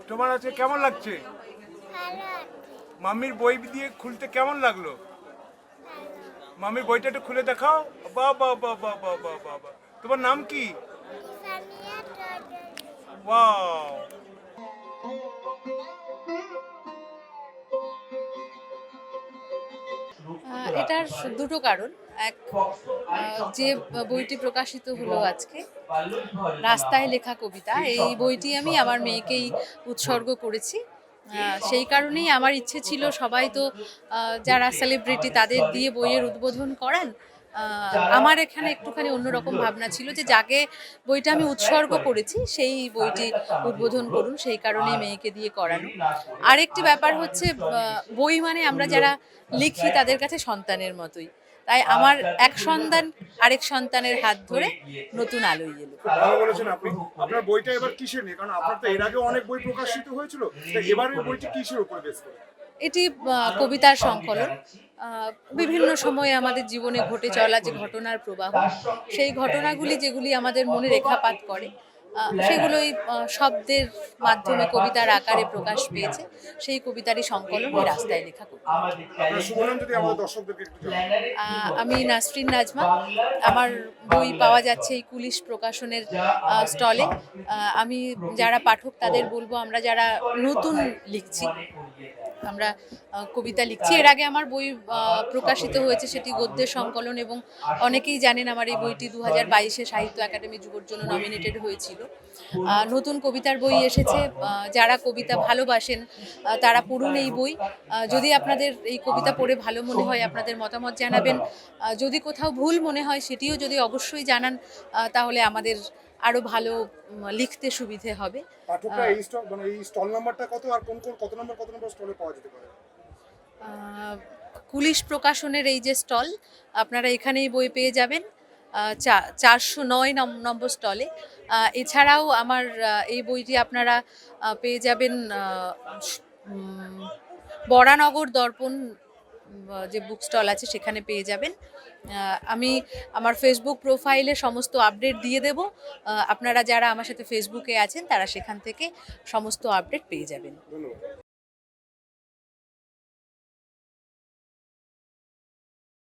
তোমার আছে কেমন লাগছে? ভালো আছে। মাম্মির বই দিয়ে খুলতে কেমন লাগলো? মাম্মির বইটা একটু খুলে দেখাও। বাহ বাহ বাহ বাহ বাহ বাহ বাহ বাহ। তোমার নাম কি? সামিয়া চৌধুরী। ওয়াও। এটার দুটো কারণ। এক, যে বইটি প্রকাশিত হলো আজকে, রাস্তায় লেখা কবিতা, এই বইটি আমি আমার মেয়েকেই উৎসর্গ করেছি। সেই কারণেই আমার ইচ্ছে ছিল, সবাই তো যারা সেলিব্রিটি তাদের দিয়ে বইয়ের উদ্বোধন করান, আমার এখানে একটুখানি অন্যরকম ভাবনা ছিল যে যাকে বইটা আমি উৎসর্গ করেছি সেই বইটি উদ্বোধন করুন, সেই কারণেই মেয়েকে দিয়ে করানো। আরেকটি ব্যাপার হচ্ছে, বই মানে আমরা যারা লিখি তাদের কাছে সন্তানের মতোই, তাই আমার এক সন্তান আরেক সন্তানের হাত ধরে নতুন আলোয় এলো। খুব ভালো বলেছেন আপনি। আপনার বইটা এবার কিসের নিয়ে? কারণ আপনার তো এর আগেও অনেক বই প্রকাশিত হয়েছিল, তো এবারের বইটি কিসের উপর বেস করে? এটি কবিতার সংকলন। বিভিন্ন সময়ে আমাদের জীবনে ঘটে চলা যে ঘটনার প্রবাহ, সেই ঘটনাগুলি যেগুলি আমাদের মনে রেখাপাত করে, সেগুলোই শব্দের মাধ্যমে কবিতার আকারে প্রকাশ পেয়েছে। সেই কবিতারই সংকলন এই রাস্তায় লেখা কবিতা। আপনার শুভ নাম যদি আমাদের দর্শকদেরকে একটু জানান। আমি নাসরিন নাজমা। আমার বই পাওয়া যাচ্ছে এই কুলিশ প্রকাশনের স্টলে। আমি যারা পাঠক তাদের বলবো, আমরা যারা নতুন লিখছি, আমরা কবিতা লিখছি, এর আগে আমার বই প্রকাশিত হয়েছে, সেটি গদ্যের সংকলন, এবং অনেকেই জানেন আমার এই বইটি 2022-এ সাহিত্য একাডেমি যুবর জন্য নমিনেটেড হয়েছিল। নতুন কবিতার বই এসেছে, যারা কবিতা ভালোবাসেন তারা পড়ুন এই বই। যদি আপনাদের এই কবিতা পড়ে ভালো মনে হয় আপনাদের মতামত জানাবেন, যদি কোথাও ভুল মনে হয় সেটিও যদি অবশ্যই জানান, তাহলে আমাদের আরো ভালো লিখতে সুবিধে হবে। পাঠকরা এই স্টল মানে এই স্টল নাম্বারটা কত, আর কোন কোন কত নম্বর স্টলে পাওয়া যেতে পারে? কুলিশ প্রকাশনের এই যে স্টল, আপনারা এখানেই বই পেয়ে যাবেন, 409 নম্বর স্টলে। এছাড়াও আমার এই বইটি আপনারা পেয়ে যাবেন বরানগর দর্পণ যে বুক স্টল আছে সেখানে পেয়ে যাবেন। আমি আমার ফেসবুক প্রোফাইলে সমস্ত আপডেট দিয়ে দেব, আপনারা যারা আমার সাথে ফেসবুকে আছেন তারা সেখান থেকে সমস্ত আপডেট পেয়ে যাবেন। ধন্যবাদ।